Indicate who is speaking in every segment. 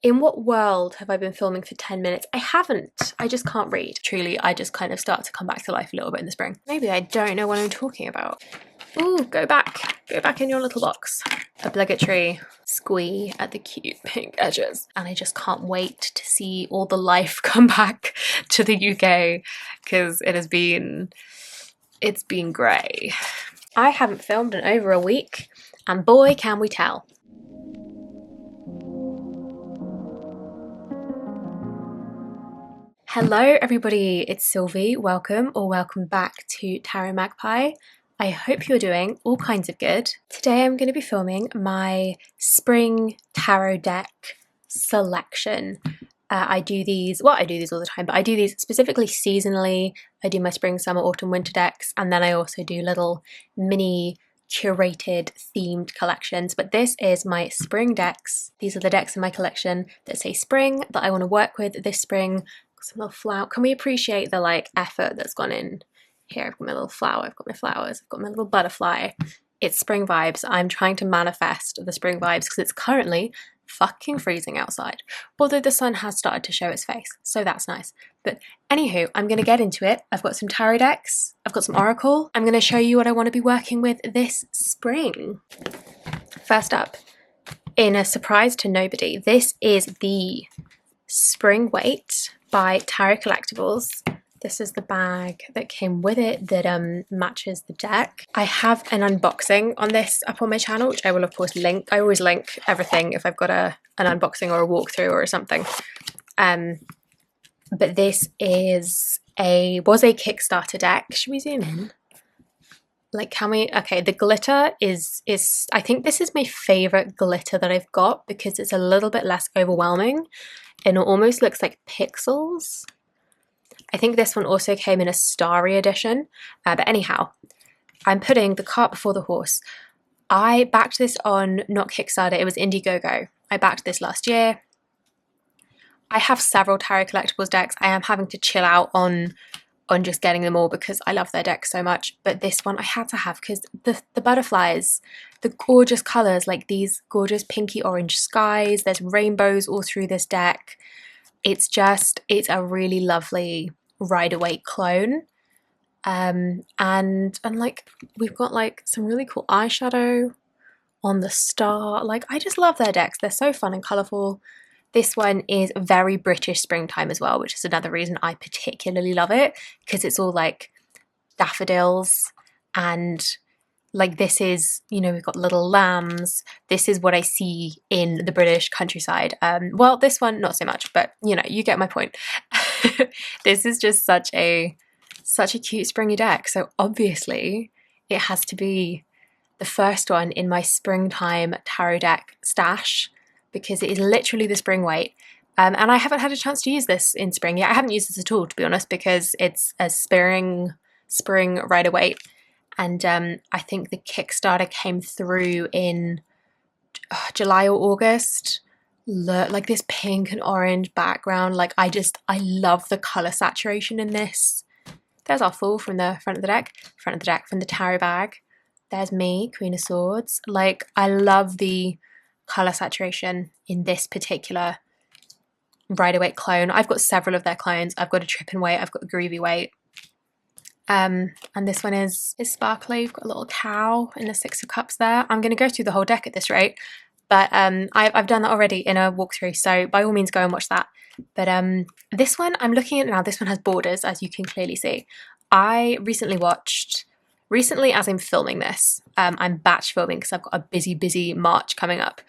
Speaker 1: In what world have I been filming for 10 minutes? I haven't. I just can't read. Truly, I just kind of start to come back to life a little bit in the spring. Maybe I don't know what I'm talking about. Ooh, go back. Go back in your little box. Obligatory squee at the cute pink edges. And I just can't wait to see all the life come back to the UK because it's been grey. I haven't filmed in over a week and boy can we tell. Hello everybody, it's Sylvie. Welcome or welcome back to Tarot Magpie. I hope you're doing all kinds of good. Today I'm going to be filming my spring tarot deck selection. I do these all the time, but I do these specifically seasonally. I do my spring, summer, autumn, winter decks, and then I also do little mini curated themed collections, but this is my spring decks. These are the decks in my collection that say spring, that I want to work with this spring. Some little flower. Can we appreciate the like effort that's gone in here? I've got my little flower, I've got my flowers, I've got my little butterfly. It's spring vibes. I'm trying to manifest the spring vibes because it's currently fucking freezing outside, although the sun has started to show its face, so that's nice. But anywho, I'm going to get into it. I've got some tarot decks, I've got some oracle. I'm going to show you what I want to be working with this spring. First up, in a surprise to nobody, this is the Spring Weight by Tarot Collectibles. This is the bag that came with it that matches the deck. I have an unboxing on this up on my channel, which I will of course link. I always link everything if I've got an unboxing or a walkthrough or something. But this was a Kickstarter deck. Should we zoom in? Like, can we? Okay, the glitter is I think this is my favorite glitter that I've got because it's a little bit less overwhelming and it almost looks like pixels. I think this one also came in a starry edition, but anyhow, I'm putting the cart before the horse. I backed this on not Kickstarter, it was Indiegogo. I backed this last year. I have several Tarot Collectibles decks. I am having to chill out on just getting them all because I love their decks so much, but this one I had to have because the butterflies, the gorgeous colours, like these gorgeous pinky orange skies, there's rainbows all through this deck. It's a really lovely Rider-Waite clone. And like we've got like some really cool eyeshadow on the star. Like I just love their decks. They're so fun and colourful. This one is very British springtime as well, which is another reason I particularly love it because it's all like daffodils and like this is, you know, we've got little lambs. This is what I see in the British countryside. Well, this one, not so much, but you know, you get my point. This is just such a cute springy deck. So obviously it has to be the first one in my springtime tarot deck stash because it is literally the Spring Weight. And I haven't had a chance to use this in spring yet. I haven't used this at all, to be honest, because it's a spring Rider-Waite. And I think the Kickstarter came through in July or August. Look, like this pink and orange background. Like I love the colour saturation in this. There's our Fool from the front of the deck from the tarot bag. There's me, Queen of Swords. Like I love the colour saturation in this particular Rider-Waite clone. I've got several of their clones. I've got a Trip and Weight, I've got a Groovy Weight. And this one is sparkly. You've got a little cow in the Six of Cups there. I'm going to go through the whole deck at this rate, but I've done that already in a walkthrough, so by all means go and watch that. But this one, I'm looking at now, this one has borders, as you can clearly see. I recently as I'm filming this, I'm batch filming because I've got a busy March coming up,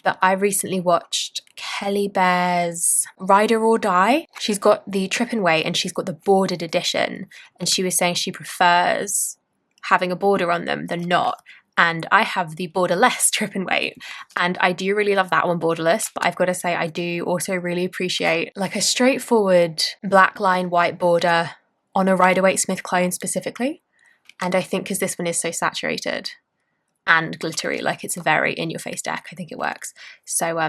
Speaker 1: but I recently watched Kelly Bear's Rider or Die. She's got the Trip and Weight and she's got the bordered edition, and she was saying she prefers having a border on them than not. And I have the borderless Trip and Weight, and I do really love that one borderless, but I've got to say I do also really appreciate like a straightforward black line white border on a Rider-Waite Smith clone specifically. And I think because this one is so saturated and glittery, like it's a very in-your-face deck, I think it works. So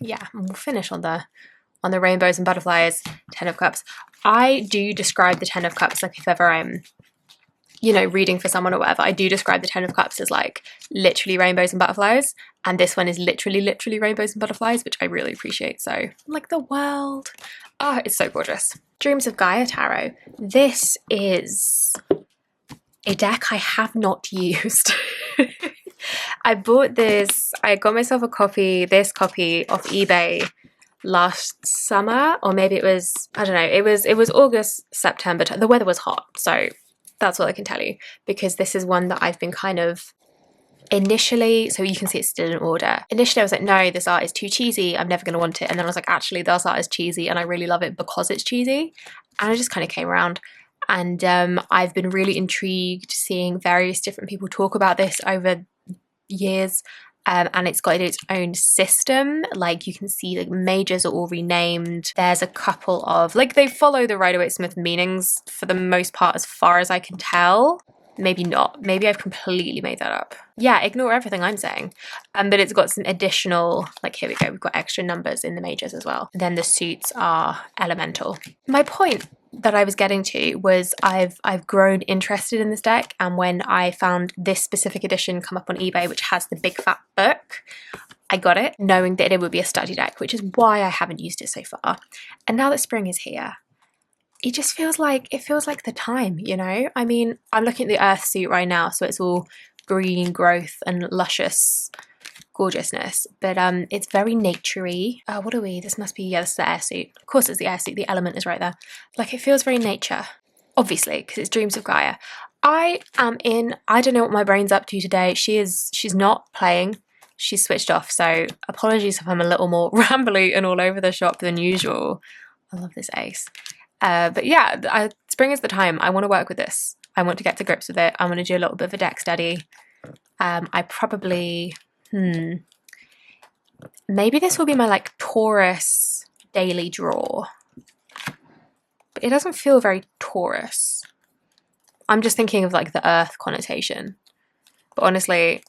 Speaker 1: yeah, we'll finish on the rainbows and butterflies. Ten of Cups. I do describe the Ten of Cups like if ever I'm you know, reading for someone or whatever, I do describe the Ten of Cups as like literally rainbows and butterflies, and this one is literally rainbows and butterflies, which I really appreciate. So like the world, oh, it's so gorgeous. Dreams of Gaia Tarot. This is a deck I have not used. I bought this, I got myself a copy, this copy off eBay last summer, or maybe it was, I don't know, it was August, September. The weather was hot, so that's all I can tell you, because this is one that I've been kind of initially, so you can see it's still in order. Initially I was like, no, this art is too cheesy, I'm never going to want it. And then I was like, actually this art is cheesy and I really love it because it's cheesy. And I just kind of came around. And I've been really intrigued seeing various different people talk about this over years. And it's got its own system. Like you can see the majors are all renamed. There's a couple of, like, they follow the Rider-Waite-Smith meanings for the most part as far as I can tell. Maybe not. Maybe I've completely made that up. Yeah, ignore everything I'm saying. But it's got some additional, like here we go, we've got extra numbers in the majors as well. Then the suits are elemental. My point that I was getting to was I've grown interested in this deck, and when I found this specific edition come up on eBay, which has the big fat book, I got it knowing that it would be a study deck, which is why I haven't used it so far. And now that spring is here, it just feels like, it feels like the time, you know? I mean, I'm looking at the earth suit right now, so it's all green growth and luscious gorgeousness, but it's very naturey. What are we? This must be, yeah, this is the air suit. Of course it's the air suit, the element is right there. Like it feels very nature, obviously, because it's Dreams of Gaia. I don't know what my brain's up to today. She's not playing, she's switched off, so apologies if I'm a little more rambly and all over the shop than usual. I love this ace. But yeah, spring is the time. I want to work with this. I want to get to grips with it. I want to do a little bit of a deck study. I probably, maybe this will be my like Taurus daily draw. But it doesn't feel very Taurus. I'm just thinking of like the earth connotation. But honestly,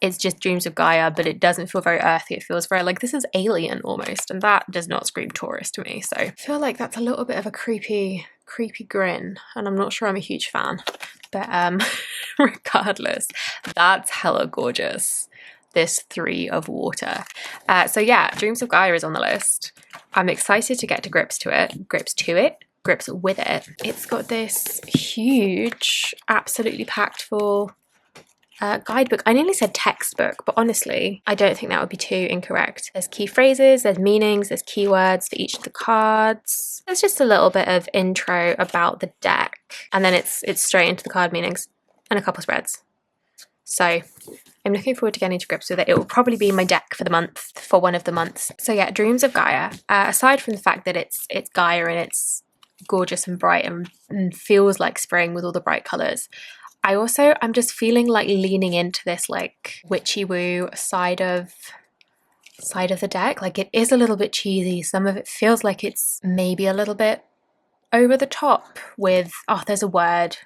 Speaker 1: it's just Dreams of Gaia, but it doesn't feel very earthy. It feels very like this is alien almost, and that does not scream Taurus to me. So I feel like that's a little bit of a creepy grin, and I'm not sure I'm a huge fan. But regardless, that's hella gorgeous. This 3 of water. So yeah, Dreams of Gaia is on the list. I'm excited to get to grips with it. It's got this huge, absolutely packed full guidebook. I nearly said textbook, but honestly, I don't think that would be too incorrect. There's key phrases, there's meanings, there's keywords for each of the cards. There's just a little bit of intro about the deck, and then it's straight into the card meanings and a couple spreads. So I'm looking forward to getting to grips with it. It will probably be my deck for the month, for one of the months. So yeah, Dreams of Gaia. Aside from the fact that it's Gaia and it's gorgeous and bright and feels like spring with all the bright colours, I'm just feeling like leaning into this like witchy woo side of the deck. Like it is a little bit cheesy. Some of it feels like it's maybe a little bit over the top with, oh, there's a word.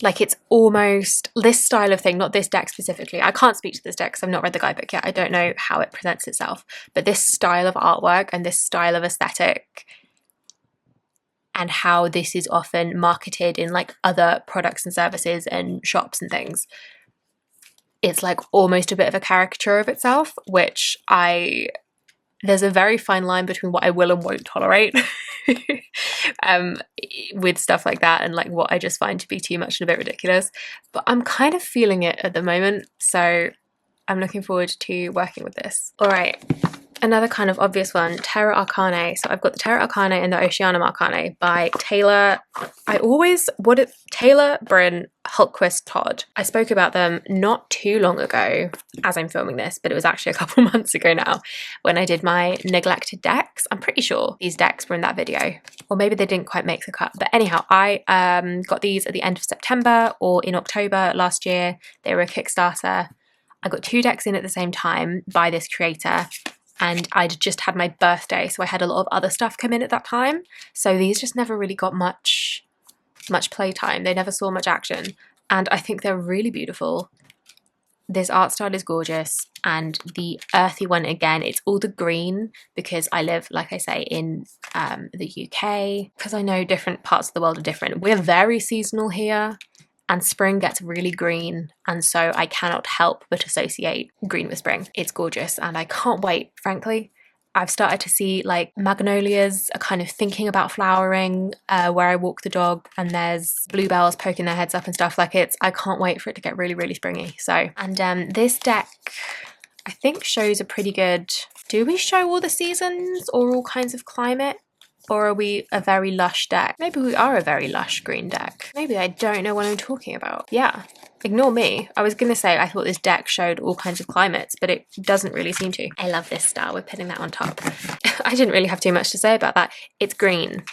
Speaker 1: Like it's almost this style of thing, not this deck specifically. I can't speak to this deck because I've not read the guidebook yet. I don't know how it presents itself, but this style of artwork and this style of aesthetic and how this is often marketed in like other products and services and shops and things, it's like almost a bit of a caricature of itself, which there's a very fine line between what I will and won't tolerate with stuff like that, and like what I just find to be too much and a bit ridiculous. But I'm kind of feeling it at the moment, so I'm looking forward to working with this. All right. Another kind of obvious one, Terra Arcanae. So I've got the Terra Arcanae and the Oceanum Arcanae by Taylor Bryn Hultquist Todd. I spoke about them not too long ago as I'm filming this, but it was actually a couple months ago now when I did my neglected decks. I'm pretty sure these decks were in that video, or maybe they didn't quite make the cut. But anyhow, I got these at the end of September or in October last year. They were a Kickstarter. I got 2 decks in at the same time by this creator. And I'd just had my birthday, so I had a lot of other stuff come in at that time. So these just never really got much playtime. They never saw much action. And I think they're really beautiful. this art style is gorgeous, and the earthy one, again, it's all the green because I live, like I say, in the UK, because I know different parts of the world are different. We're very seasonal here, and spring gets really green, and so I cannot help but associate green with spring. It's gorgeous, and I can't wait, frankly. I've started to see like magnolias are kind of thinking about flowering where I walk the dog, and there's bluebells poking their heads up and stuff. Like, I can't wait for it to get really, really springy. So, and this deck I think shows a pretty good, do we show all the seasons or all kinds of climate? Or are we a very lush deck? Maybe we are a very lush green deck. Maybe I don't know what I'm talking about. Yeah, ignore me. I was gonna say I thought this deck showed all kinds of climates, but it doesn't really seem to. I love this star. We're putting that on top. I didn't really have too much to say about that. It's green.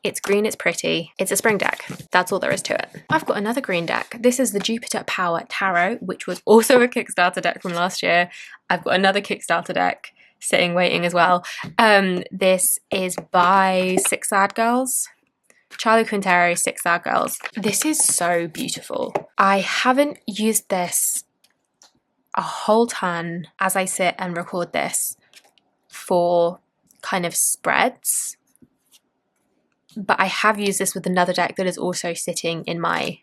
Speaker 1: It's green, it's pretty. It's a spring deck. That's all there is to it. I've got another green deck. This is the Jupiter Power Tarot, which was also a Kickstarter deck from last year. I've got another Kickstarter deck sitting waiting as well. This is by Six Sad Girls. Charlie Quintero, Six Sad Girls. This is so beautiful. I haven't used this a whole ton as I sit and record this for kind of spreads, but I have used this with another deck that is also sitting in my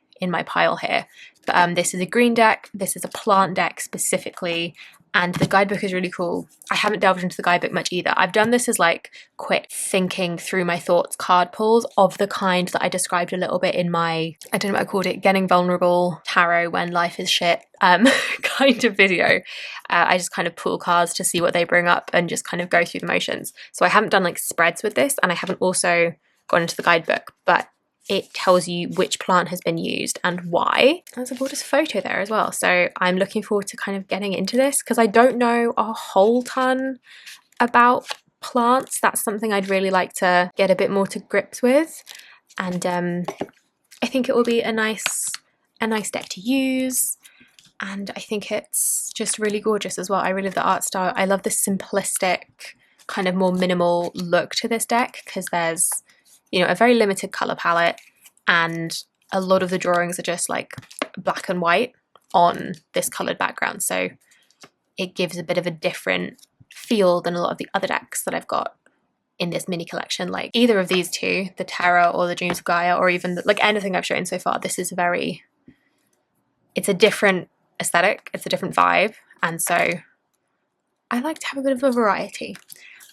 Speaker 1: pile here. But this is a green deck. This is a plant deck specifically, and the guidebook is really cool. I haven't delved into the guidebook much either. I've done this as like quick thinking through my thoughts card pulls of the kind that I described a little bit in my, I don't know what I called it, Getting Vulnerable Tarot When Life is Shit kind of video. I just kind of pull cards to see what they bring up and just kind of go through the motions. So I haven't done like spreads with this, and I haven't also gone into the guidebook, but it tells you which plant has been used and why. There's a gorgeous photo there as well. So I'm looking forward to kind of getting into this because I don't know a whole ton about plants. That's something I'd really like to get a bit more to grips with. And I think it will be a nice deck to use. And I think it's just really gorgeous as well. I really love the art style. I love the simplistic, kind of more minimal look to this deck because there's, you know, a very limited color palette, and a lot of the drawings are just like black and white on this colored background. So it gives a bit of a different feel than a lot of the other decks that I've got in this mini collection. Like either of these two, the Terra or the Dreams of Gaia, or even like anything I've shown so far, this is it's a different aesthetic, it's a different vibe. And so I like to have a bit of a variety.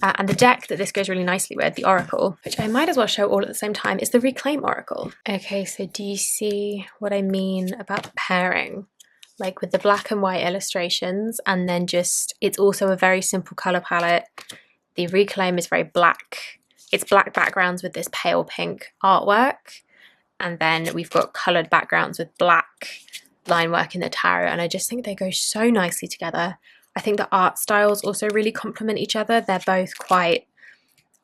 Speaker 1: And the deck that this goes really nicely with, the Oracle, which I might as well show all at the same time, is the Reclaim Oracle. Okay, so do you see what I mean about the pairing? Like with the black and white illustrations, and then just, it's also a very simple colour palette. The Reclaim is very black. It's black backgrounds with this pale pink artwork. And then we've got coloured backgrounds with black line work in the tarot. And I just think they go so nicely together. I think the art styles also really complement each other. They're both quite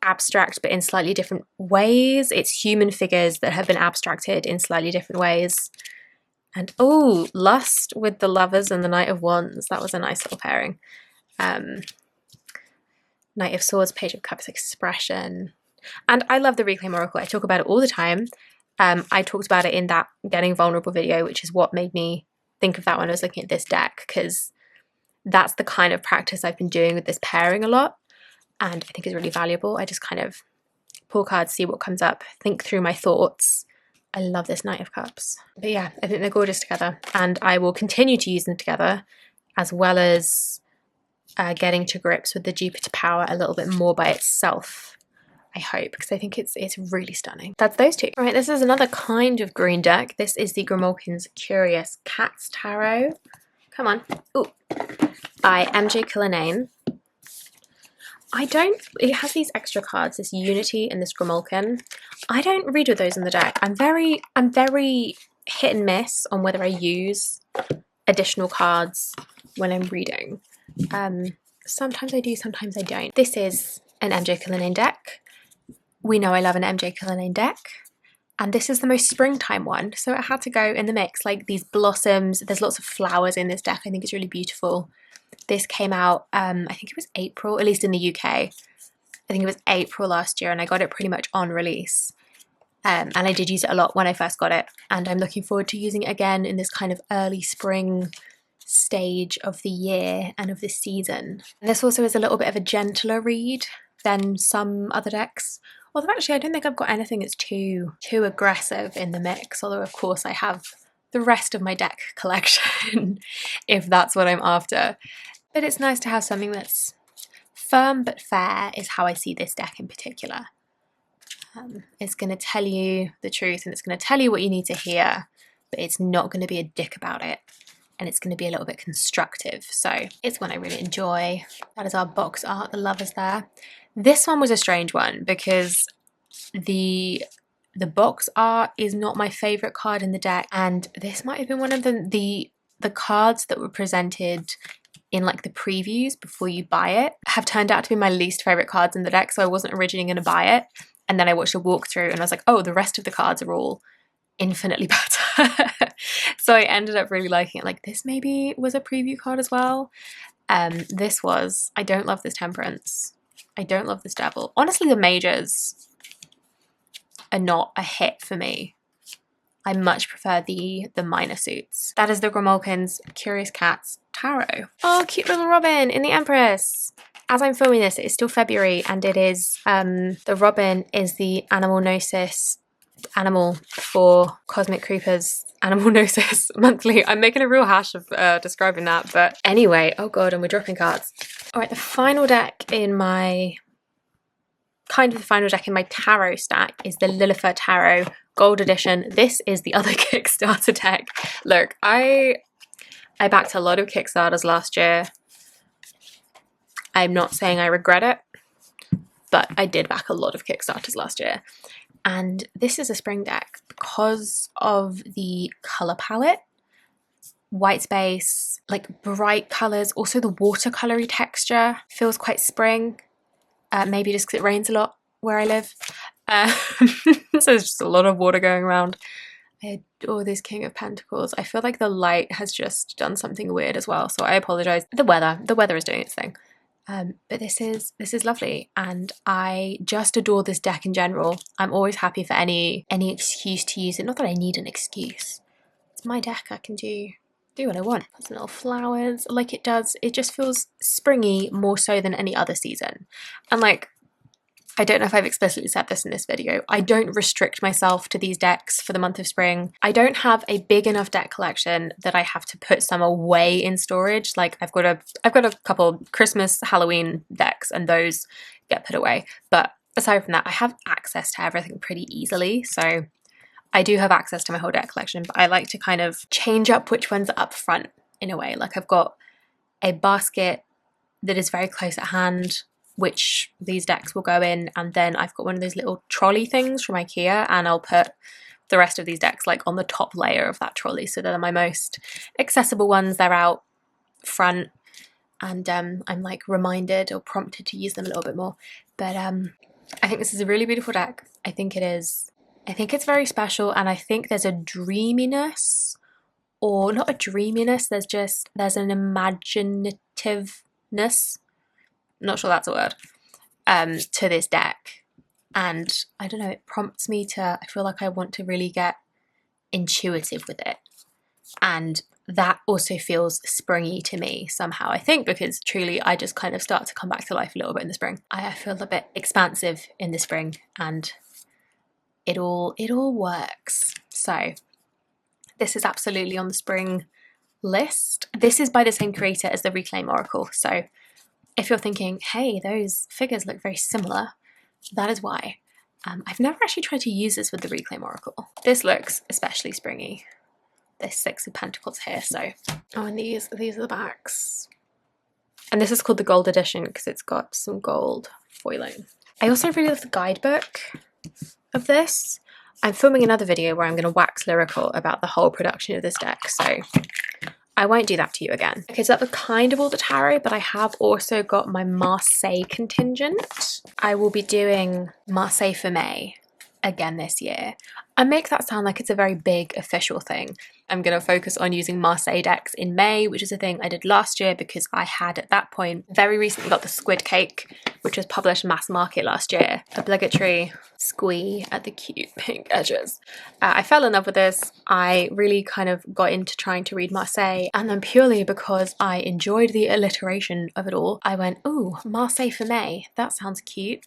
Speaker 1: abstract, but in slightly different ways. It's human figures that have been abstracted in slightly different ways. And oh, Lust with the Lovers and the Knight of Wands. That was a nice little pairing. Knight of Swords, Page of Cups, Expression. And I love the Reclaim Oracle. I talk about it all the time. I talked about it in that Getting Vulnerable video, which is what made me think of that when I was looking at this deck, because that's the kind of practice I've been doing with this pairing a lot, and I think is really valuable. I just kind of pull cards, see what comes up, think through my thoughts. I love this Knight of Cups. But yeah, I think they're gorgeous together, and I will continue to use them together, as well as getting to grips with the Jupiter Power a little bit more by itself, I hope, because I think it's really stunning. That's those two. All right, this is another kind of green deck. This is the Gromolkin's Curious Cats Tarot. Come on. Ooh. By MJ Cullinane. It has these extra cards, this Unity and this Gromolkin. I don't read with those in the deck. I'm very hit and miss on whether I use additional cards when I'm reading. Sometimes I do, sometimes I don't. This is an MJ Cullinane deck. We know I love an MJ Cullinane deck. And this is the most springtime one, so it had to go in the mix. Like these blossoms, there's lots of flowers in this deck. I think it's really beautiful. This came out, I think it was April, at least in the UK. I think it was April last year, and I got it pretty much on release. And I did use it a lot when I first got it, and I'm looking forward to using it again in this kind of early spring stage of the year and of the season. And this also is a little bit of a gentler read than some other decks. Although actually I don't think I've got anything that's too aggressive in the mix, although of course I have the rest of my deck collection if that's what I'm after. But it's nice to have something that's firm but fair is how I see this deck in particular. It's going to tell you the truth and it's going to tell you what you need to hear, but it's not going to be a dick about it. And it's going to be a little bit constructive. So it's one I really enjoy. That is our box art, the lovers there. This one was a strange one because the box art is not my favourite card in the deck. And this might have been one of the cards that were presented in like the previews before you buy it have turned out to be my least favourite cards in the deck. So I wasn't originally going to buy it. And then I watched a walkthrough and I was like, oh, the rest of the cards are all infinitely better. So I ended up really liking it. Like this maybe was a preview card as well. This was, I don't love this Temperance. I don't love this Devil. Honestly, the Mages are not a hit for me. I much prefer the minor suits. That is the Gromolkin's Curious Cats Tarot. Oh, cute little Robin in the Empress. As I'm filming this, it is still February and it is, the Robin is the Animal Gnosis animal for Cosmic Creepers Animal Gnosis monthly. I'm making a real hash of describing that, but anyway, oh god, and we're dropping cards. All right, the final deck in my tarot stack is the Lilifer Tarot Gold Edition. This is the other Kickstarter deck. Look, I backed a lot of Kickstarters last year. I'm not saying I regret it, but I did back a lot of Kickstarters last year. And this is a spring deck because of the colour palette. White space, like bright colours, also the watercolory texture feels quite spring. Maybe just because it rains a lot where I live. So there's just a lot of water going around. I adore this King of Pentacles. I feel like the light has just done something weird as well, so I apologise. The weather is doing its thing. But this is lovely, and I just adore this deck in general. I'm always happy for any excuse to use it. Not that I need an excuse. It's my deck. I can do what I want. Put some little flowers like it does. It just feels springy more so than any other season. And like, I don't know if I've explicitly said this in this video, I don't restrict myself to these decks for the month of spring. I don't have a big enough deck collection that I have to put some away in storage. Like I've got a couple Christmas, Halloween decks and those get put away. But aside from that, I have access to everything pretty easily. So I do have access to my whole deck collection, but I like to kind of change up which ones are up front in a way. Like I've got a basket that is very close at hand, which these decks will go in, and then I've got one of those little trolley things from IKEA, and I'll put the rest of these decks like on the top layer of that trolley, so they're my most accessible ones. They're out front, and I'm like reminded or prompted to use them a little bit more. But I think this is a really beautiful deck. I think it's very special, and I think there's a dreaminess, or not a dreaminess, there's an imaginativeness, not sure that's a word, to this deck. And I don't know, it prompts me to, I feel like I want to really get intuitive with it. And that also feels springy to me somehow, I think, because truly I just kind of start to come back to life a little bit in the spring. I feel a bit expansive in the spring, and it all works. So this is absolutely on the spring list. This is by the same creator as the Reclaim Oracle. So if you're thinking, hey, those figures look very similar, that is why. I've never actually tried to use this with the Reclaim Oracle. This looks especially springy. This Six of Pentacles here, so. Oh, and these are the backs. And this is called the Gold Edition because it's got some gold foiling. I also really love the guidebook of this. I'm filming another video where I'm going to wax lyrical about the whole production of this deck, so I won't do that to you again. Okay, so that was kind of all the tarot, but I have also got my Marseille contingent. I will be doing Marseille for May again this year. I make that sound like it's a very big official thing. I'm going to focus on using Marseille Decks in May, which is a thing I did last year because I had at that point very recently got the Squid cake, which was published mass market last year. Obligatory squee at the cute pink edges. I fell in love with this. I really kind of got into trying to read Marseille, and then purely because I enjoyed the alliteration of it all, I went, ooh, Marseille for May. That sounds cute.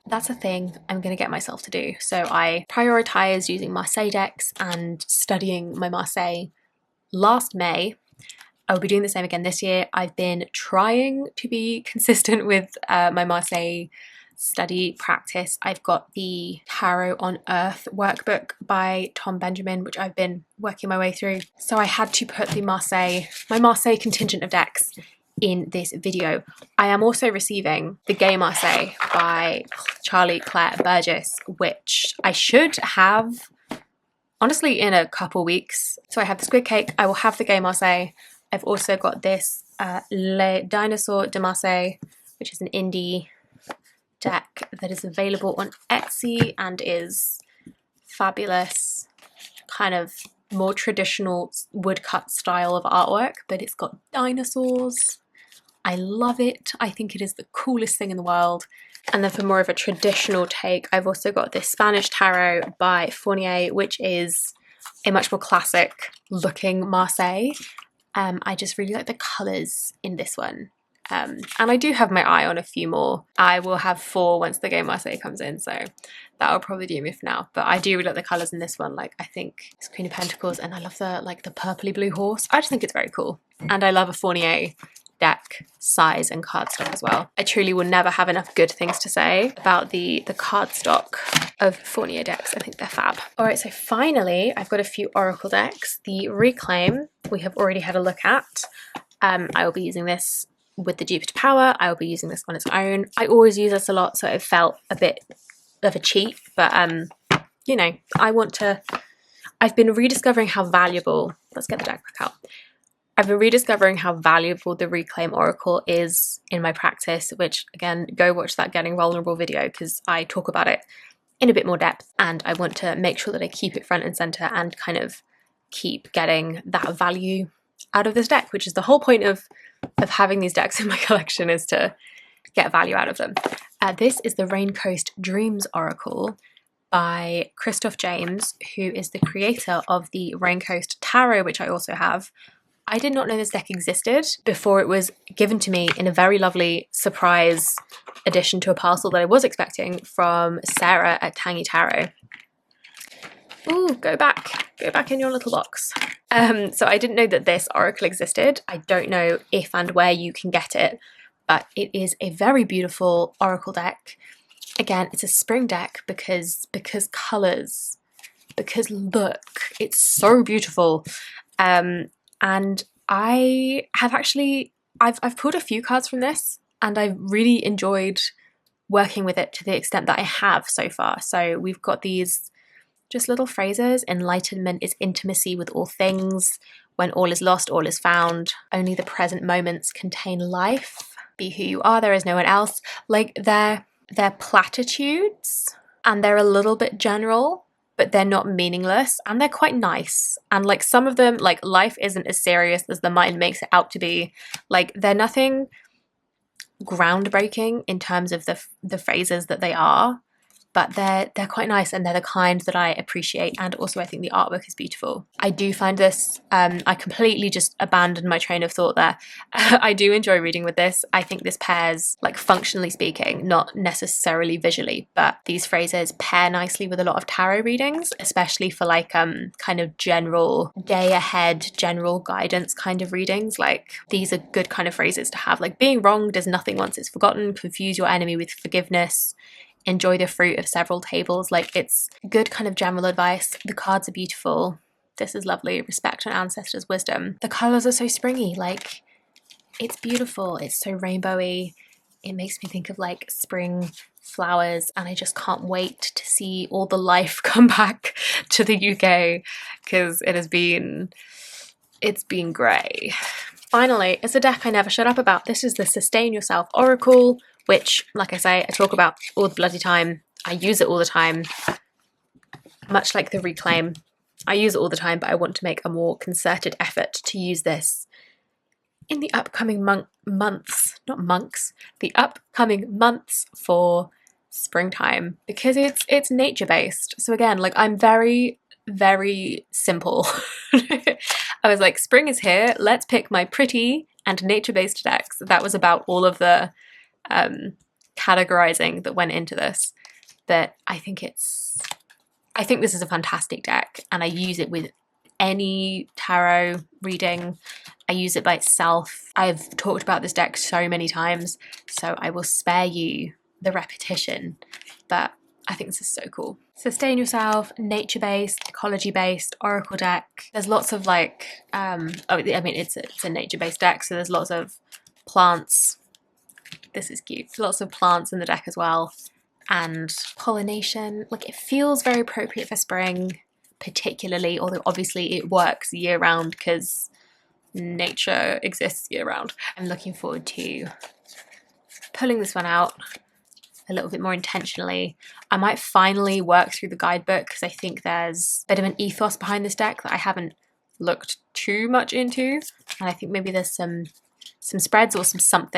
Speaker 1: That's a thing I'm going to get myself to do. So I prioritised using Marseille decks and studying my Marseille last May. I will be doing the same again this year. I've been trying to be consistent with my Marseille study practice. I've got the Tarot on Earth workbook by Tom Benjamin, which I've been working my way through. So I had to put my Marseille contingent of decks in this video. I am also receiving the Gaia Marseille by Charlie Claire Burgess, which I should have honestly in a couple weeks. So I have the Squid cake, I will have the Gaia Marseille. I've also got this Les Dinosaures de Marseille, which is an indie deck that is available on Etsy and is fabulous, kind of more traditional woodcut style of artwork, but it's got dinosaurs. I love it. I think it is the coolest thing in the world. And then for more of a traditional take, I've also got this Spanish tarot by Fournier, which is a much more classic looking Marseille. I just really like the colours in this one. And I do have my eye on a few more. I will have 4 once the Gaia Marseille comes in, so that'll probably do me for now. But I do really like the colours in this one. Like, I think it's Queen of Pentacles, and I love the purpley blue horse. I just think it's very cool. And I love a Fournier deck size and cardstock as well. I truly will never have enough good things to say about the cardstock of Fournier decks. I think they're fab. All right, so finally, I've got a few Oracle decks. The Reclaim, we have already had a look at. I will be using this with the Jupiter Power. I will be using this on its own. I always use this a lot, so it felt a bit of a cheat, but you know, I've been rediscovering how valuable, let's get the deck back out. I've been rediscovering how valuable the Reclaim Oracle is in my practice, which again, go watch that Getting Vulnerable video because I talk about it in a bit more depth, and I want to make sure that I keep it front and center and kind of keep getting that value out of this deck, which is the whole point of having these decks in my collection, is to get value out of them. This is the Raincoast Dreams Oracle by Christoph James, who is the creator of the Raincoast Tarot, which I also have. I did not know this deck existed before it was given to me in a very lovely surprise addition to a parcel that I was expecting from Sarah at Tangy Tarot. Ooh, go back in your little box. So I didn't know that this oracle existed. I don't know if and where you can get it, but it is a very beautiful oracle deck. Again, it's a spring deck because colours, because look, it's so beautiful. And I have actually, I've pulled a few cards from this, and I've really enjoyed working with it to the extent that I have so far. So we've got these just little phrases. Enlightenment is intimacy with all things. When all is lost, all is found. Only the present moments contain life. Be who you are, there is no one else. Like, they're platitudes, and they're a little bit general, but they're not meaningless, and they're quite nice. And like, some of them, like, life isn't as serious as the mind makes it out to be. Like, they're nothing groundbreaking in terms of the phrases that they are, but they're quite nice, and they're the kind that I appreciate. And also I think the artwork is beautiful. I do find this, I completely just abandoned my train of thought there. I do enjoy reading with this. I think this pairs, like, functionally speaking, not necessarily visually, but these phrases pair nicely with a lot of tarot readings, especially for like kind of general day ahead, general guidance kind of readings. Like, these are good kind of phrases to have, like, being wronged is nothing once it's forgotten, confuse your enemy with forgiveness, enjoy the fruit of several tables. Like, it's good kind of general advice. The cards are beautiful. This is lovely. Respect an ancestor's wisdom. The colours are so springy. Like, it's beautiful. It's so rainbowy. It makes me think of like spring flowers, and I just can't wait to see all the life come back to the UK, because it's been grey. Finally, it's a deck I never shut up about. This is the Sustain Yourself Oracle, which, like I say, I talk about all the bloody time. I use it all the time. much like the Reclaim. I use it all the time, but I want to make a more concerted effort to use this in the upcoming the upcoming months for springtime, because it's nature based. So again, like, I'm very, very simple. I was like, spring is here, let's pick my pretty and nature based decks. That was about all of the categorizing that went into this. But I think this is a fantastic deck, and I use it with any tarot reading. I use it by itself. I've talked about this deck so many times, so I will spare you the repetition, but I think this is so cool. Sustain Yourself, nature-based, ecology-based, oracle deck. There's lots of like, it's a nature-based deck, so there's lots of plants. This is cute. There's lots of plants in the deck as well, and pollination. Like, it feels very appropriate for spring, particularly, although obviously it works year-round because nature exists year-round. I'm looking forward to pulling this one out a little bit more intentionally. I might finally work through the guidebook because I think there's a bit of an ethos behind this deck that I haven't looked too much into, and I think maybe there's some spreads or some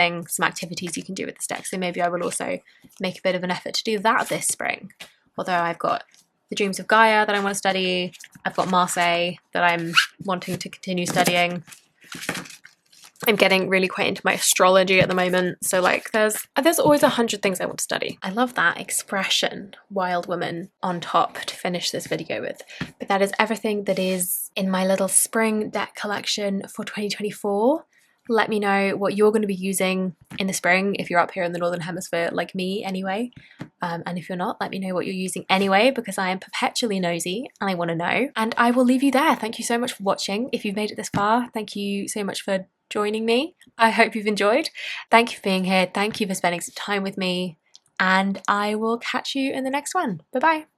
Speaker 1: activities you can do with this deck. So maybe I will also make a bit of an effort to do that this spring. Although I've got the Dreams of Gaia that I want to study, I've got Marseille that I'm wanting to continue studying. I'm getting really quite into my astrology at the moment, so like there's always 100 things I want to study. I love that expression, wild woman, on top to finish this video with. But that is everything that is in my little spring deck collection for 2024. Let me know what you're going to be using in the spring if you're up here in the Northern Hemisphere like me anyway. And if you're not, let me know what you're using anyway, because I am perpetually nosy and I want to know. And I will leave you there. Thank you so much for watching. If you've made it this far, thank you so much for joining me. I hope you've enjoyed. Thank you for being here. Thank you for spending some time with me. And I will catch you in the next one. Bye-bye.